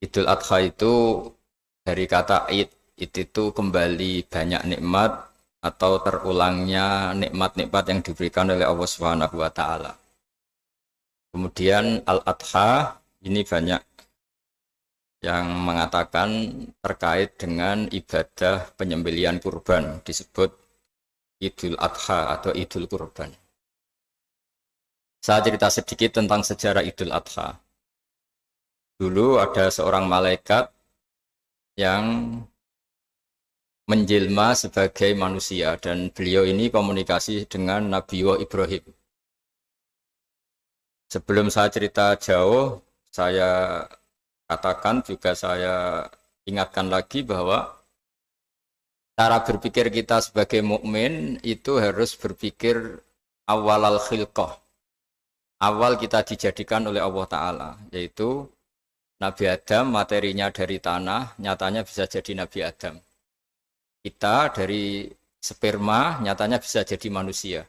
Idul Adha itu dari kata id, id itu kembali banyak nikmat atau terulangnya nikmat-nikmat yang diberikan oleh Allah Subhanahu wa taala. Kemudian Al-Adha ini banyak yang mengatakan terkait dengan ibadah penyembelihan kurban disebut Idul Adha atau Idul Kurban. Saya cerita sedikit tentang sejarah Idul Adha. Dulu ada seorang malaikat yang menjelma sebagai manusia dan beliau ini komunikasi dengan Nabi Ibrahim. Sebelum saya cerita jauh, saya katakan juga saya ingatkan lagi bahwa cara berpikir kita sebagai mukmin itu harus berpikir awal al-khilqah. Awal kita dijadikan oleh Allah Ta'ala, yaitu Nabi Adam materinya dari tanah, nyatanya bisa jadi Nabi Adam. Kita dari sperma, nyatanya bisa jadi manusia.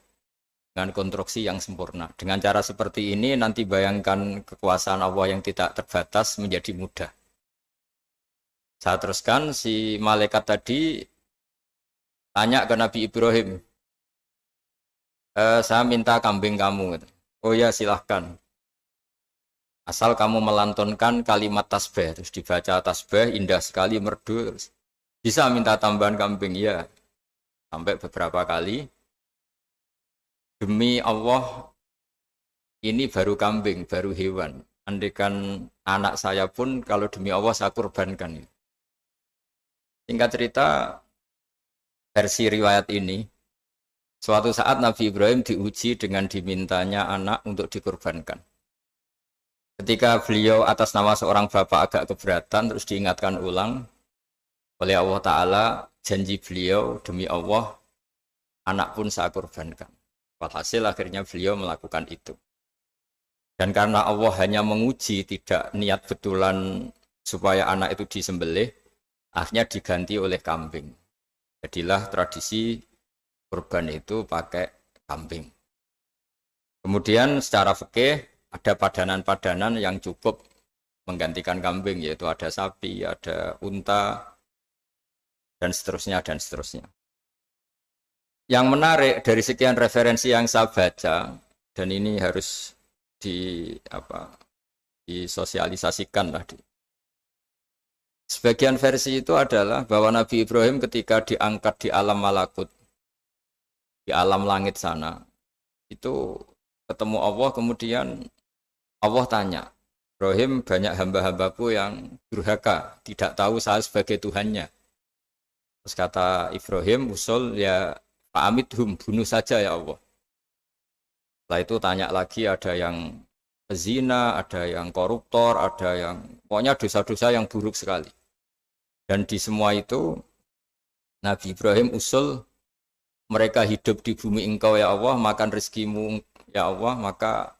Dengan konstruksi yang sempurna. Dengan cara seperti ini, nanti bayangkan kekuasaan Allah yang tidak terbatas menjadi mudah. Saya teruskan, si malaikat tadi tanya ke Nabi Ibrahim, saya minta kambing kamu. Oh ya, silahkan. Asal kamu melantunkan kalimat tasbih, terus dibaca tasbih, indah sekali, merdu, terus bisa minta tambahan kambing, ya. Sampai beberapa kali. Demi Allah, ini baru kambing, baru hewan. Andaikan anak saya pun, kalau demi Allah saya kurbankan. Singkat cerita, versi riwayat ini, suatu saat Nabi Ibrahim diuji dengan dimintanya anak untuk dikurbankan. Ketika beliau atas nama seorang bapak agak keberatan, terus diingatkan ulang oleh Allah Ta'ala, janji beliau demi Allah, anak pun saya kurbankan. Walhasil akhirnya beliau melakukan itu. Dan karena Allah hanya menguji, tidak niat betulan supaya anak itu disembelih, akhirnya diganti oleh kambing. Jadilah tradisi kurban itu pakai kambing. Kemudian secara fikih ada padanan-padanan yang cukup menggantikan kambing, yaitu ada sapi, ada unta, dan seterusnya, dan seterusnya. Yang menarik dari sekian referensi yang saya baca, dan ini harus disosialisasikan lah. Sebagian versi itu adalah bahwa Nabi Ibrahim ketika diangkat di alam malakut, di alam langit sana, itu ketemu Allah, kemudian Allah tanya, Ibrahim, banyak hamba-hambaku yang durhaka, tidak tahu saya sebagai Tuhannya. Terus kata Ibrahim, usul ya Fa'amidhum, bunuh saja ya Allah. Setelah itu tanya lagi, ada yang zina, ada yang koruptor, ada yang pokoknya dosa-dosa yang buruk sekali. Dan di semua itu Nabi Ibrahim usul, mereka hidup di bumi engkau ya Allah, makan rezekimu ya Allah, maka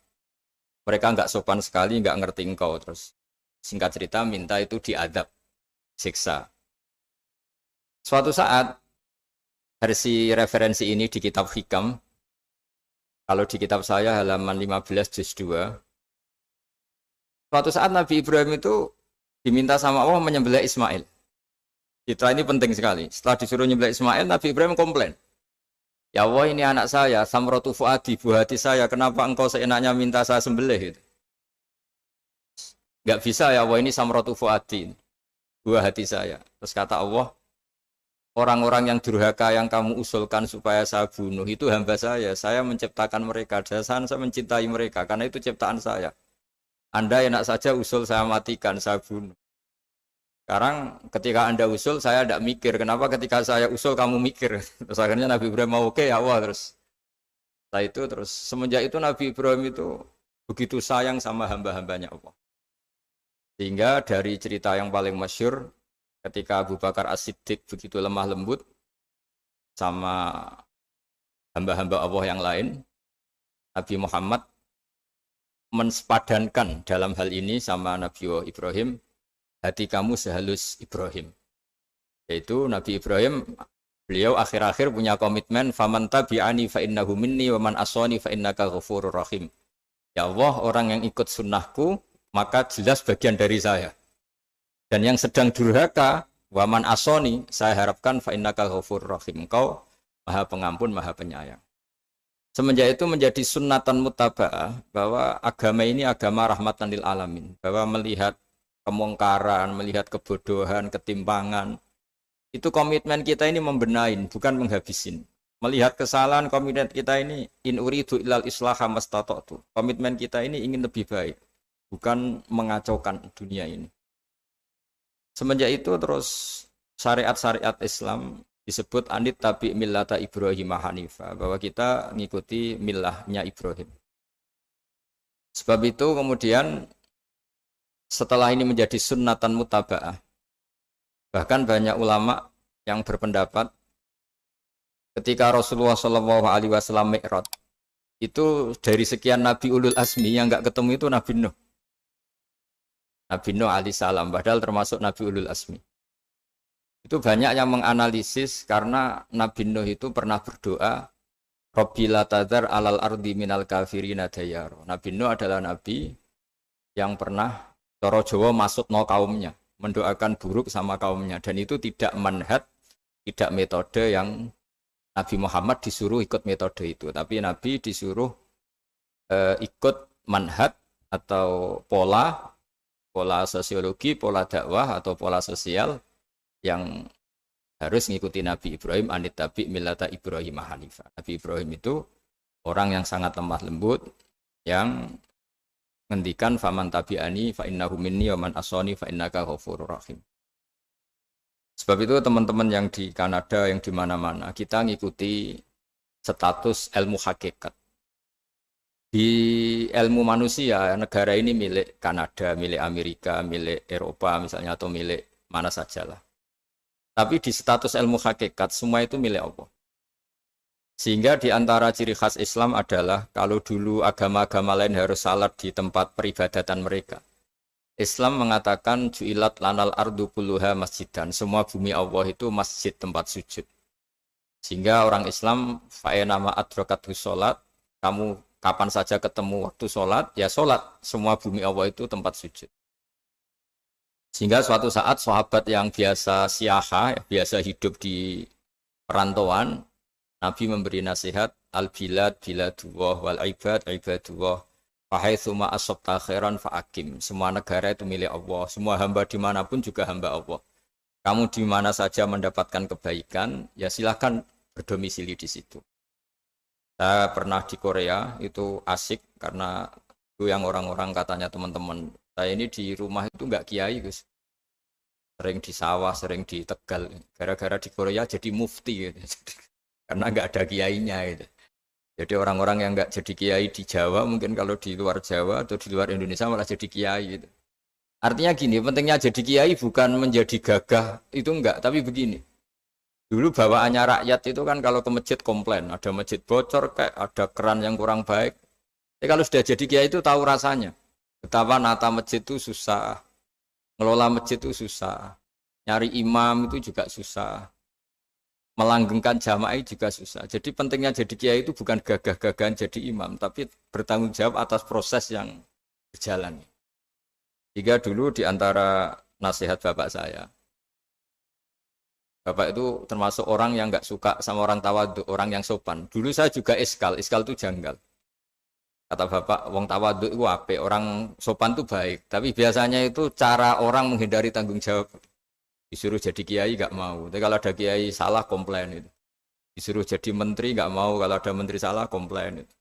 mereka enggak sopan sekali, enggak ngerti engkau. Terus singkat cerita minta itu diadab, siksa. Suatu saat versi referensi ini di kitab Hikam, kalau di kitab saya halaman 15 juz 2, suatu saat Nabi Ibrahim itu diminta sama Allah menyembelih Ismail. Citra ini penting sekali. Setelah disuruh menyembelih Ismail, Nabi Ibrahim komplain. Ya Allah, ini anak saya, Samratu Fuadi, buah hati saya, kenapa engkau seenaknya minta saya sembelih? Gitu. Gak bisa ya Allah, ini Samratu Fuadi, buah hati saya. Terus kata Allah, orang-orang yang durhaka yang kamu usulkan supaya saya bunuh itu hamba saya menciptakan mereka, saya mencintai mereka, karena itu ciptaan saya. Anda enak saja usul saya matikan, saya bunuh. Sekarang ketika Anda usul, saya tidak mikir, kenapa ketika saya usul kamu mikir? Terus akhirnya Nabi Ibrahim mau oke ya Allah, terus setelah itu, terus semenjak itu Nabi Ibrahim itu begitu sayang sama hamba-hambanya Allah. Sehingga dari cerita yang paling masyhur, ketika Abu Bakar As-Siddiq begitu lemah lembut sama hamba-hamba Allah yang lain, Nabi Muhammad mensepadankan dalam hal ini sama Nabi Ibrahim, hati kamu sehalus Ibrahim. Yaitu Nabi Ibrahim, beliau akhir-akhir punya komitmen, faman tabi'ani fa innahu minni wa man asani fa innaka ghafurur rahim. Ya Allah, orang yang ikut sunnahku maka jelas bagian dari saya. Dan yang sedang durhaka, waman asoni, saya harapkan fa innaka ghafurur rahim. Engkau Maha Pengampun, Maha Penyayang. Semenjak itu menjadi sunnatan mutaba'ah bahwa agama ini agama rahmatan lil alamin. Bahwa melihat kemungkaran, melihat kebodohan, ketimpangan, itu komitmen kita ini membenahin, bukan menghabisin. Melihat kesalahan, komitmen kita ini in uridu ilal islaha mastata'tu. Komitmen kita ini ingin lebih baik, bukan mengacaukan dunia ini. Semenjak itu terus syariat-syariat Islam disebut anit tabi millata Ibrahim Hanifah, bahwa kita mengikuti millahnya Ibrahim. Sebab itu kemudian setelah ini menjadi sunnatan mutaba'ah, bahkan banyak ulama yang berpendapat ketika Rasulullah SAW Mi'raj, itu dari sekian Nabi Ulul Azmi yang enggak ketemu itu Nabi Nuh. Nabi Nuh alaihissalam, padahal termasuk Nabi Ulul Azmi. Itu banyak yang menganalisis karena Nabi Nuh itu pernah berdoa, Rabbi la tadhar alal ardi minal kafirina dayaro. Nabi Nuh adalah Nabi yang pernah cara Jawa masuk no kaumnya, mendoakan buruk sama kaumnya. Dan itu tidak manhaj, tidak metode yang Nabi Muhammad disuruh ikut metode itu. Tapi Nabi disuruh ikut manhaj atau pola sosiologi, pola dakwah atau pola sosial yang harus mengikuti Nabi Ibrahim anit tabi millata Ibrahim Hanifah. Nabi Ibrahim itu orang yang sangat lemah lembut, yang ngendikan faman tabi'ani fa innahu minni wa man asani fa innaka ghafurur rahim. Sebab itu teman-teman yang di Kanada, yang di mana-mana, kita ngikuti status ilmu hakikat. Di ilmu manusia, negara ini milik Kanada, milik Amerika, milik Eropa misalnya, atau milik mana sajalah. Tapi di status ilmu hakikat, semua itu milik Allah. Sehingga di antara ciri khas Islam adalah, kalau dulu agama-agama lain harus salat di tempat peribadatan mereka, Islam mengatakan, ju'ilat lanal ardu kulluha masjidan. Semua bumi Allah itu masjid, tempat sujud. Sehingga orang Islam, fa'enama adrokathu sholat, kamu kapan saja ketemu waktu sholat, ya sholat. Semua bumi Allah itu tempat sujud. Sehingga suatu saat sahabat yang biasa siaha, biasa hidup di perantauan, Nabi memberi nasihat, al-bilad biladullah wal ibad ibadullah, fahaitsuma asabta khairan fa'akim. Semua negara itu milik Allah, semua hamba dimanapun juga hamba Allah. Kamu di mana saja mendapatkan kebaikan, ya silahkan berdomisili di situ. Saya pernah di Korea, itu asik karena itu yang orang-orang katanya teman-teman, saya ini di rumah itu enggak kiai, Gus. Sering di sawah, sering di Tegal. Gara-gara di Korea jadi mufti gitu. Karena enggak ada kiainya gitu. Jadi orang-orang yang enggak jadi kiai di Jawa, mungkin kalau di luar Jawa atau di luar Indonesia malah jadi kiai gitu. Artinya gini, pentingnya jadi kiai bukan menjadi gagah, itu enggak, tapi begini. Dulu bawaannya rakyat itu kan kalau ke masjid komplain, ada masjid bocor, kayak ada keran yang kurang baik. Tapi kalau sudah jadi kiai itu tahu rasanya. Betapa nata masjid itu susah, ngelola masjid itu susah, nyari imam itu juga susah, melanggengkan jamaah juga susah. Jadi pentingnya jadi kiai itu bukan gagah-gagahan jadi imam, tapi bertanggung jawab atas proses yang berjalan. Jika dulu di antara nasihat bapak saya, bapak itu termasuk orang yang nggak suka sama orang tawadhu, orang yang sopan. Dulu saya juga iskal itu janggal. Kata bapak, wong tawadhu itu apik, orang sopan itu baik. Tapi biasanya itu cara orang menghindari tanggung jawab. Disuruh jadi kiai nggak mau. Tapi kalau ada kiai salah komplain itu. Disuruh jadi menteri nggak mau, kalau ada menteri salah komplain itu.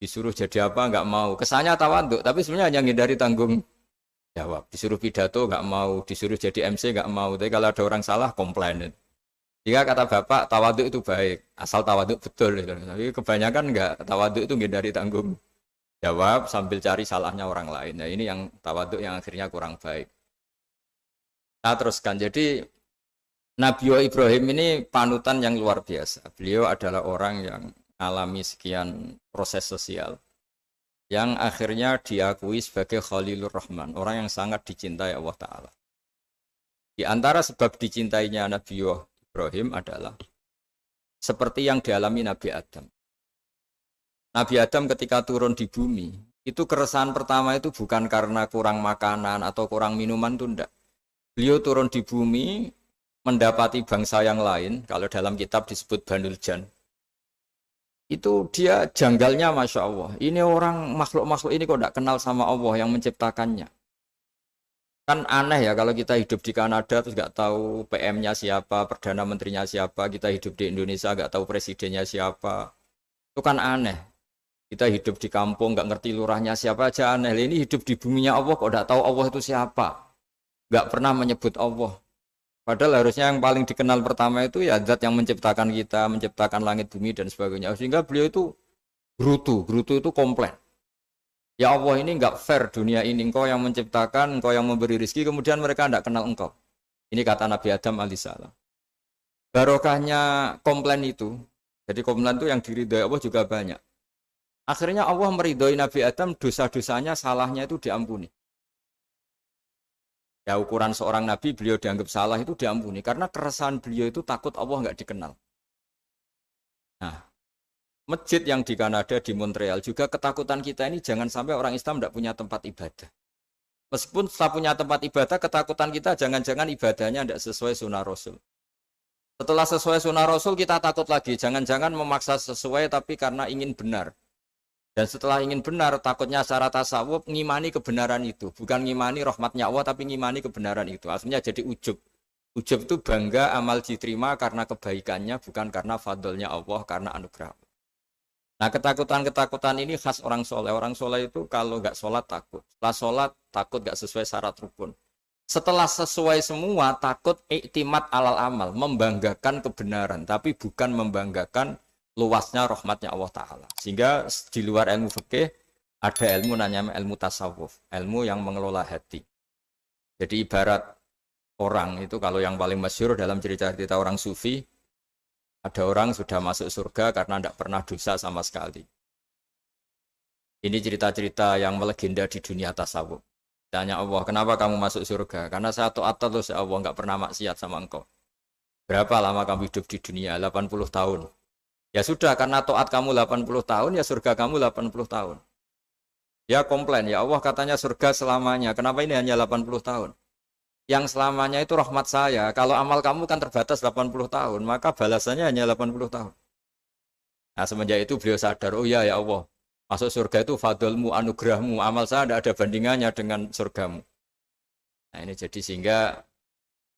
Disuruh jadi apa nggak mau. Kesannya tawadhu, tapi sebenarnya hanya menghindari tanggung jawab. Disuruh pidato nggak mau, disuruh jadi MC nggak mau. Tapi kalau ada orang salah komplain. Jika kata bapak tawaduk itu baik, asal tawaduk betul. Tapi kebanyakan nggak, tawaduk itu menghindari tanggung jawab sambil cari salahnya orang lain. Nah ini yang tawaduk yang akhirnya kurang baik. Nah teruskan, jadi Nabi Ibrahim ini panutan yang luar biasa. Beliau adalah orang yang alami sekian proses sosial, yang akhirnya diakui sebagai Khalilur Rahman, orang yang sangat dicintai Allah Ta'ala. Di antara sebab dicintainya Nabi Ibrahim adalah seperti yang dialami Nabi Adam. Nabi Adam ketika turun di bumi, itu keresahan pertama itu bukan karena kurang makanan atau kurang minuman, itu enggak. Beliau turun di bumi, mendapati bangsa yang lain, kalau dalam kitab disebut Banul Jan. Itu dia janggalnya Masya Allah. Ini orang makhluk-makhluk ini kok tidak kenal sama Allah yang menciptakannya. Kan aneh ya kalau kita hidup di Kanada terus nggak tahu PM-nya siapa, Perdana Menterinya siapa, kita hidup di Indonesia nggak tahu presidennya siapa. Itu kan aneh. Kita hidup di kampung nggak ngerti lurahnya siapa aja aneh. Ini hidup di buminya Allah kok nggak tahu Allah itu siapa. Nggak pernah menyebut Allah. Padahal harusnya yang paling dikenal pertama itu ya zat yang menciptakan kita, menciptakan langit bumi dan sebagainya. Sehingga beliau itu gerutu itu komplain. Ya Allah ini enggak fair dunia ini, engkau yang menciptakan, engkau yang memberi rezeki, kemudian mereka enggak kenal engkau. Ini kata Nabi Adam alaihissalam. Barokahnya komplain itu, jadi komplain itu yang diridhoi Allah juga banyak. Akhirnya Allah meridhoi Nabi Adam, dosa-dosanya, salahnya itu diampuni. Ya ukuran seorang Nabi, beliau dianggap salah itu diampuni, karena keresahan beliau itu takut Allah enggak dikenal. Nah, masjid yang di Kanada, di Montreal juga ketakutan kita ini jangan sampai orang Islam tidak punya tempat ibadah. Meskipun setelah punya tempat ibadah, ketakutan kita jangan-jangan ibadahnya tidak sesuai sunnah Rasul. Setelah sesuai sunnah Rasul kita takut lagi, jangan-jangan memaksa sesuai tapi karena ingin benar. Dan setelah ingin benar, takutnya secara tasawuf ngimani kebenaran itu. Bukan ngimani rahmatnya Allah, tapi ngimani kebenaran itu. Akhirnya jadi ujub. Ujub itu bangga amal diterima karena kebaikannya, bukan karena fadlnya Allah, karena anugerah. Nah ketakutan-ketakutan ini khas orang soleh. Orang soleh itu kalau nggak sholat takut. Setelah sholat takut nggak sesuai syarat rukun. Setelah sesuai semua takut iktimat alal amal. Membanggakan kebenaran. Tapi bukan membanggakan luasnya rahmatnya Allah Ta'ala. Sehingga di luar ilmu fikih ada ilmu namanya ilmu tasawuf. Ilmu yang mengelola hati. Jadi ibarat orang itu kalau yang paling masyhur dalam cerita-cerita orang sufi, ada orang sudah masuk surga karena tidak pernah dosa sama sekali. Ini cerita-cerita yang melegenda di dunia tasawuf. Tanya Allah, kenapa kamu masuk surga? Karena saya taat terus ya Allah, nggak pernah maksiat sama engkau. Berapa lama kamu hidup di dunia? 80 tahun. Ya sudah, karena taat kamu 80 tahun, ya surga kamu 80 tahun. Ya komplain, ya Allah katanya surga selamanya. Kenapa ini hanya 80 tahun? Yang selamanya itu rahmat saya. Kalau amal kamu kan terbatas 80 tahun, maka balasannya hanya 80 tahun. Nah semenjak itu beliau sadar, oh ya Allah, masuk surga itu fadlmu, anugerahmu, amal saya tidak ada bandingannya dengan surgamu. Nah ini jadi sehingga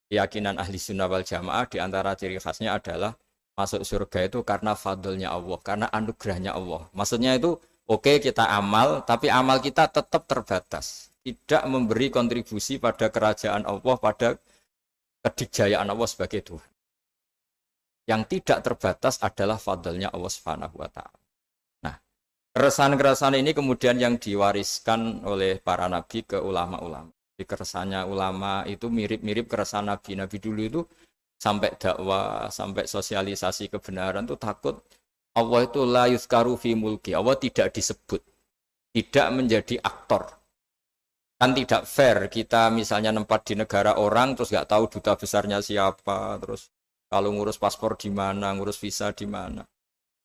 keyakinan ahli sunnah wal jamaah diantara ciri khasnya adalah masuk surga itu karena fadlnya Allah, karena anugerahnya Allah. Maksudnya itu oke, kita amal, tapi amal kita tetap terbatas. Tidak memberi kontribusi pada kerajaan Allah, pada kedikjayaan Allah sebagai Tuhan. Yang tidak terbatas adalah fadlnya Allah Subhanahu wa Ta'ala. Nah, keresahan-keresahan ini kemudian yang diwariskan oleh para nabi ke ulama-ulama. Keresahannya ulama itu mirip-mirip keresahan nabi. Nabi dulu itu sampai dakwah, sampai sosialisasi kebenaran itu takut Allah itu la yuzkaru fi mulki. Allah tidak disebut, tidak menjadi aktor. Kan tidak fair kita misalnya nempat di negara orang terus nggak tahu duta besarnya siapa, terus kalau ngurus paspor di mana, ngurus visa di mana.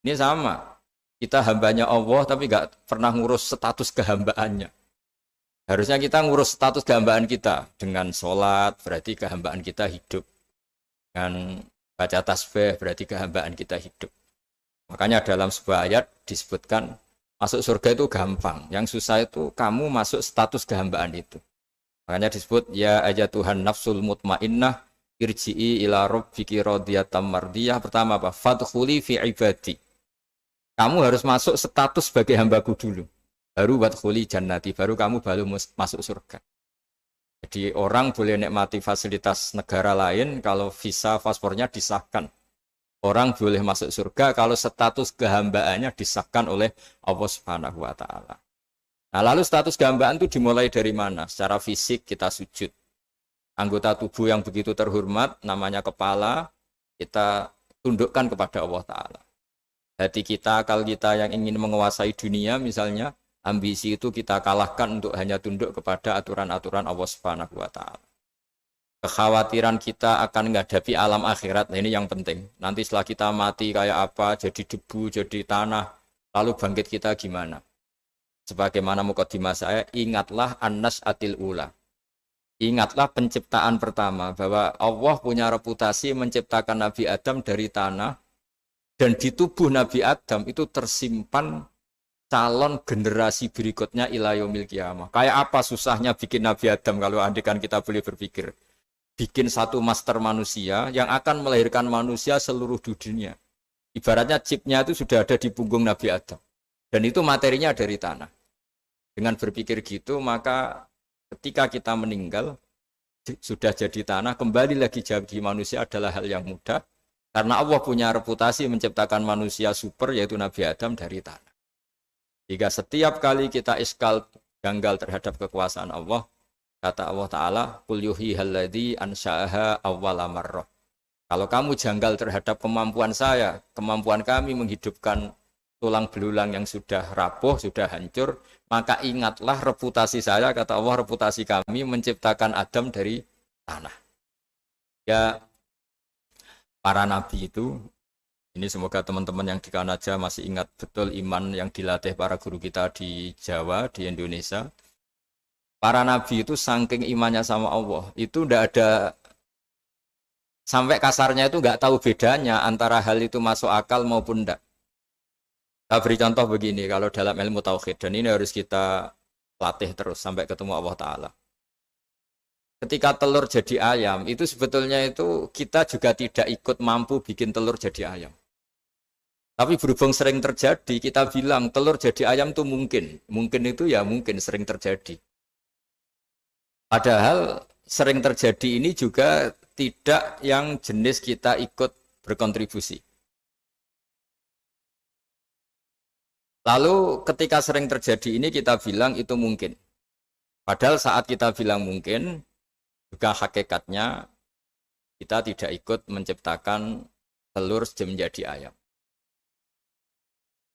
Ini sama. Kita hambanya Allah tapi nggak pernah ngurus status kehambaannya. Harusnya kita ngurus status kehambaan kita dengan sholat, berarti kehambaan kita hidup. Dengan baca tasbih berarti kehambaan kita hidup. Makanya dalam sebuah ayat disebutkan masuk surga itu gampang. Yang susah itu kamu masuk status kehambaan itu. Makanya disebut ya aja Tuhan nafsul mutmainnah irji'i ila rabbiki radiyatan mardiyah. Pertama apa? Fadkhuli fi ibadi. Kamu harus masuk status sebagai hambaku dulu. Baru wadkhuli jannati, baru kamu baru masuk surga. Jadi orang boleh nikmati fasilitas negara lain kalau visa paspornya disahkan. Orang boleh masuk surga kalau status kehambaannya disahkan oleh Allah Subhanahu wa Ta'ala. Nah, lalu status kehambaan itu dimulai dari mana? Secara fisik kita sujud. Anggota tubuh yang begitu terhormat, namanya kepala, kita tundukkan kepada Allah Ta'ala. Hati kita, akal kita yang ingin menguasai dunia misalnya, ambisi itu kita kalahkan untuk hanya tunduk kepada aturan-aturan Allah Subhanahu wa Ta'ala. Kekhawatiran kita akan menghadapi alam akhirat, nah ini yang penting. Nanti setelah kita mati kayak apa, jadi debu, jadi tanah, lalu bangkit kita gimana? Sebagaimana mukadimah saya, ingatlah an-nas'atil ula. Ingatlah penciptaan pertama bahwa Allah punya reputasi menciptakan Nabi Adam dari tanah dan di tubuh Nabi Adam itu tersimpan calon generasi berikutnya ila yaumil qiyamah. Kayak apa susahnya bikin Nabi Adam kalau andikan kita boleh berpikir. Bikin satu master manusia yang akan melahirkan manusia seluruh dunia. Ibaratnya chipnya itu sudah ada di punggung Nabi Adam. Dan itu materinya dari tanah. Dengan berpikir gitu maka ketika kita meninggal, sudah jadi tanah, kembali lagi jadi manusia adalah hal yang mudah. Karena Allah punya reputasi menciptakan manusia super, yaitu Nabi Adam dari tanah. Jika setiap kali kita iskal janggal terhadap kekuasaan Allah, kata Allah Ta'ala, Qul yuhyihalladzi ansha'aha awwala marrah. Kalau kamu janggal terhadap kemampuan saya, kemampuan kami menghidupkan tulang belulang yang sudah rapuh, sudah hancur, maka ingatlah reputasi saya, kata Allah, reputasi kami menciptakan Adam dari tanah. Ya, para nabi itu, ini semoga teman-teman yang di Kanaja masih ingat betul iman yang dilatih para guru kita di Jawa, di Indonesia. Para nabi itu saking imannya sama Allah, itu tidak ada, sampai kasarnya itu nggak tahu bedanya antara hal itu masuk akal maupun tidak. Saya beri contoh begini, kalau dalam ilmu tauhid, dan ini harus kita latih terus sampai ketemu Allah Ta'ala. Ketika telur jadi ayam, itu sebetulnya itu kita juga tidak ikut mampu bikin telur jadi ayam. Tapi berhubung sering terjadi, kita bilang telur jadi ayam itu mungkin. Mungkin itu ya mungkin sering terjadi. Padahal sering terjadi ini juga tidak yang jenis kita ikut berkontribusi. Lalu ketika sering terjadi ini kita bilang itu mungkin. Padahal saat kita bilang mungkin, juga hakikatnya kita tidak ikut menciptakan telur menjadi ayam.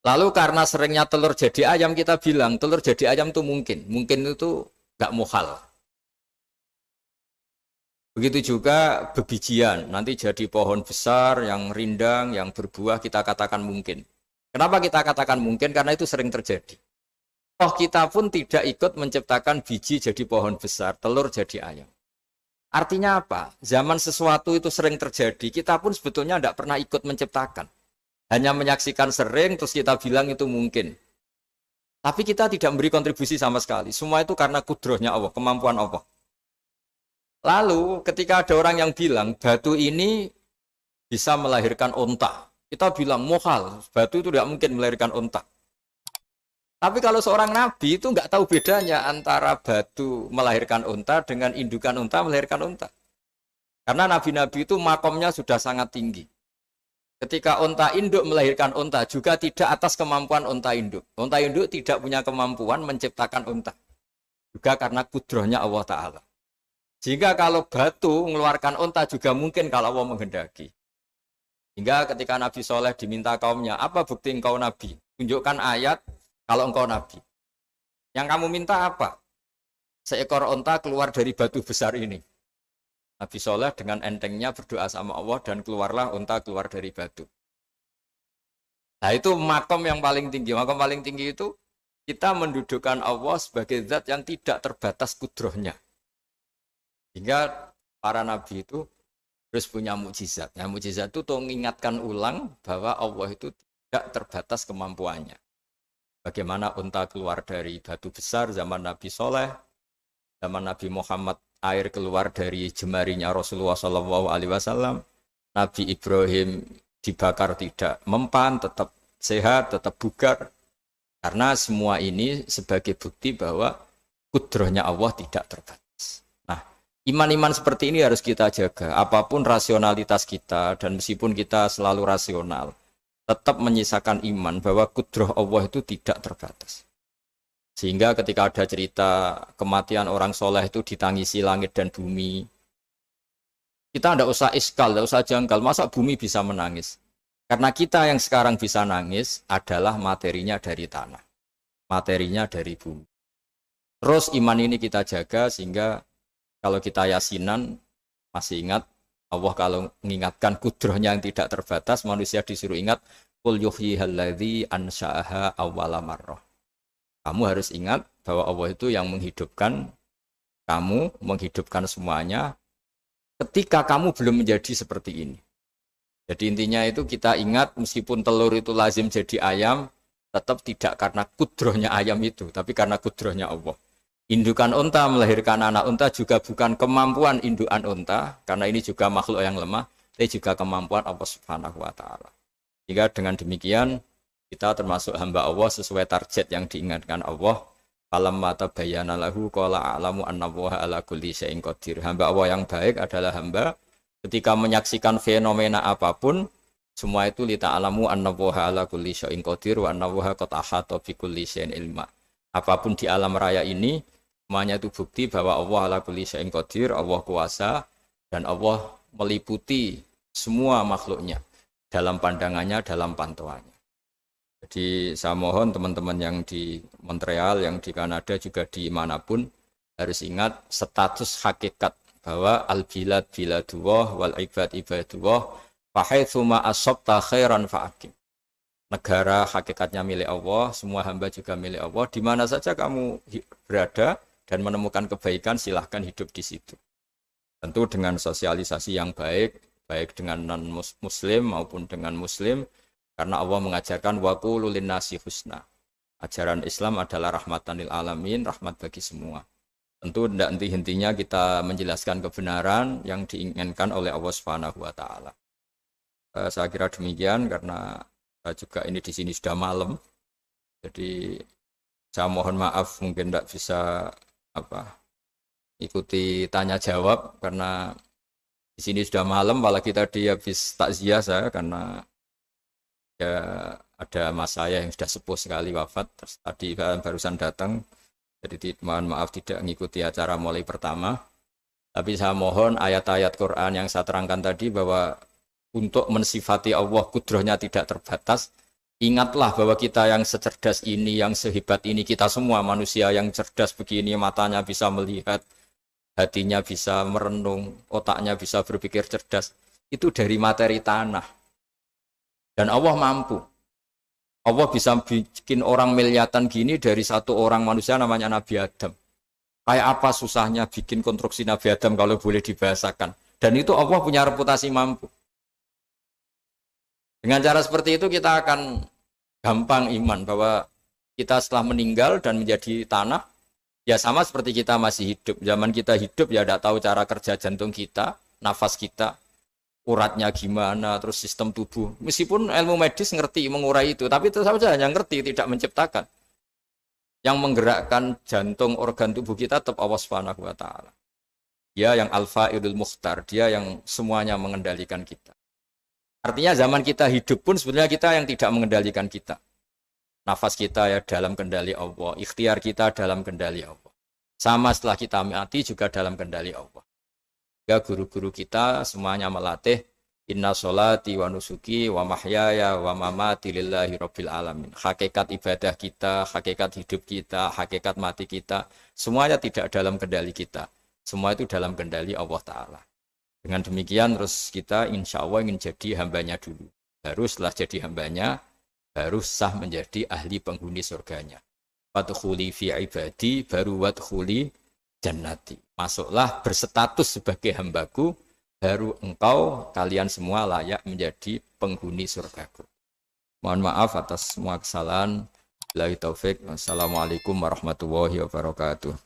Lalu karena seringnya telur jadi ayam kita bilang telur jadi ayam itu mungkin. Mungkin itu gak muhal. Begitu juga bebijian, nanti jadi pohon besar yang rindang, yang berbuah kita katakan mungkin. Kenapa kita katakan mungkin? Karena itu sering terjadi. Toh kita pun tidak ikut menciptakan biji jadi pohon besar, telur jadi ayam. Artinya apa? Zaman sesuatu itu sering terjadi, kita pun sebetulnya tidak pernah ikut menciptakan. Hanya menyaksikan sering, terus kita bilang itu mungkin. Tapi kita tidak memberi kontribusi sama sekali. Semua itu karena kudrohnya Allah, kemampuan Allah. Lalu ketika ada orang yang bilang, batu ini bisa melahirkan onta. Kita bilang muhal, batu itu tidak mungkin melahirkan unta. Tapi kalau seorang nabi itu nggak tahu bedanya antara batu melahirkan unta dengan indukan unta melahirkan unta. Karena nabi-nabi itu makomnya sudah sangat tinggi. Ketika unta induk melahirkan unta juga tidak atas kemampuan unta induk. Unta induk tidak punya kemampuan menciptakan unta. Juga karena kudrohnya Allah Ta'ala. Sehingga kalau batu mengeluarkan unta juga mungkin kalau Allah menghendaki. Hingga ketika Nabi Soleh diminta kaumnya, apa bukti engkau Nabi? Tunjukkan ayat kalau engkau Nabi. Yang kamu minta apa? Seekor unta keluar dari batu besar ini. Nabi Soleh dengan entengnya berdoa sama Allah dan keluarlah unta keluar dari batu. Nah itu makom yang paling tinggi. Makom paling tinggi itu kita mendudukkan Allah sebagai zat yang tidak terbatas kudrohnya. Hingga para nabi itu terus punya mukjizat. Nah, mukjizat itu mengingatkan ulang bahwa Allah itu tidak terbatas kemampuannya. Bagaimana unta keluar dari batu besar zaman Nabi Soleh, zaman Nabi Muhammad air keluar dari jemarinya Rasulullah SAW, Nabi Ibrahim dibakar tidak mempan, tetap sehat, tetap bugar. Karena semua ini sebagai bukti bahwa kudrohnya Allah tidak terbatas. Iman-iman seperti ini harus kita jaga. Apapun rasionalitas kita dan meskipun kita selalu rasional, tetap menyisakan iman bahwa kudroh Allah itu tidak terbatas. Sehingga ketika ada cerita kematian orang soleh itu ditangisi langit dan bumi, kita tidak usah iskal, tidak usah janggal. Masa bumi bisa menangis? Karena kita yang sekarang bisa nangis adalah materinya dari tanah. Materinya dari bumi. Terus iman ini kita jaga sehingga kalau kita yasinan, masih ingat, Allah kalau mengingatkan kudrohnya yang tidak terbatas, manusia disuruh ingat, Qul yuhyihalladzi ansha'aha awwala marrah. Kamu harus ingat bahwa Allah itu yang menghidupkan kamu menghidupkan semuanya ketika kamu belum menjadi seperti ini. Jadi intinya itu kita ingat meskipun telur itu lazim jadi ayam, tetap tidak karena kudrohnya ayam itu, tapi karena kudrohnya Allah. Indukan unta melahirkan anak unta juga bukan kemampuan indukan unta, karena ini juga makhluk yang lemah, tapi juga kemampuan Allah Subhanahu wa Ta'ala. Jika dengan demikian kita termasuk hamba Allah sesuai target yang diingatkan Allah. Falamma tabayyana lahu qala a'lamu annallaha ala kulli syai'in qadir. Hamba Allah yang baik adalah hamba ketika menyaksikan fenomena apapun, semua itu li ta'lamu annallaha ala kulli syai'in qadir wa annallaha qad ahata bi kulli syai'in ilma. Apapun di alam raya ini, semuanya itu bukti bahwa Allah ala kulli syai'in qadir, Allah kuasa dan Allah meliputi semua makhluknya dalam pandangannya, dalam pantauannya. Jadi saya mohon teman-teman yang di Montreal, yang di Kanada, juga di manapun harus ingat status hakikat bahwa al-bilad biladullah wal ibad ibadullah fahaitsu ma asabta khairan fa'akim. Negara hakikatnya milik Allah, semua hamba juga milik Allah. Di mana saja kamu berada dan menemukan kebaikan, silahkan hidup di situ. Tentu dengan sosialisasi yang baik, baik dengan non-muslim maupun dengan muslim. Karena Allah mengajarkan wa qulu linnasi husna. Ajaran Islam adalah rahmatan lil alamin, rahmat bagi semua. Tentu tidak henti-hentinya kita menjelaskan kebenaran yang diinginkan oleh Allah Subhanahu wa Ta'ala. Saya kira demikian karena juga ini di sini sudah malam. Jadi saya mohon maaf mungkin tidak bisa ikuti tanya jawab karena di sini sudah malam, apalagi tadi habis takziah saya karena ya ada mas saya yang sudah sepuh sekali wafat, terus tadi barusan datang, jadi mohon maaf tidak mengikuti acara mulai pertama. Tapi saya mohon ayat-ayat Quran yang saya terangkan tadi bahwa untuk mensifati Allah kudrohnya tidak terbatas. Ingatlah bahwa kita yang secerdas ini, yang sehebat ini, kita semua manusia yang cerdas begini, matanya bisa melihat, hatinya bisa merenung, otaknya bisa berpikir cerdas, itu dari materi tanah. Dan Allah mampu. Allah bisa bikin orang miliatan gini dari satu orang manusia namanya Nabi Adam. Kayak apa susahnya bikin konstruksi Nabi Adam kalau boleh dibahasakan. Dan itu Allah punya reputasi mampu. Dengan cara seperti itu kita akan gampang iman bahwa kita setelah meninggal dan menjadi tanah, ya sama seperti kita masih hidup. Zaman kita hidup ya tidak tahu cara kerja jantung kita, nafas kita, uratnya gimana, terus sistem tubuh. Meskipun ilmu medis ngerti mengurai itu, tapi tetap saja hanya ngerti, tidak menciptakan. Yang menggerakkan jantung, organ tubuh kita tetap Allah Subhanahu wa Ta'ala. Dia yang Al-Fa'ilul Mukhtar, dia yang semuanya mengendalikan kita. Artinya zaman kita hidup pun sebenarnya kita yang tidak mengendalikan kita. Nafas kita ya dalam kendali Allah, ikhtiar kita dalam kendali Allah. Sama setelah kita mati juga dalam kendali Allah. Ya guru-guru kita semuanya melatih inna sholati wa nusuki wa mahyaya wa mamati lillahi rabbil alamin. Hakikat ibadah kita, hakikat hidup kita, hakikat mati kita, semuanya tidak dalam kendali kita. Semua itu dalam kendali Allah Ta'ala. Dengan demikian terus kita insya Allah ingin jadi hambanya dulu. Baru setelah jadi hambanya, baru sah menjadi ahli penghuni surganya. Wadkhuli fi ibadi, baru wadkhuli jannati. Masuklah berstatus sebagai hambaku, baru engkau kalian semua layak menjadi penghuni surgaku. Mohon maaf atas semua kesalahan. Billahi taufik. Wassalamualaikum warahmatullahi wabarakatuh.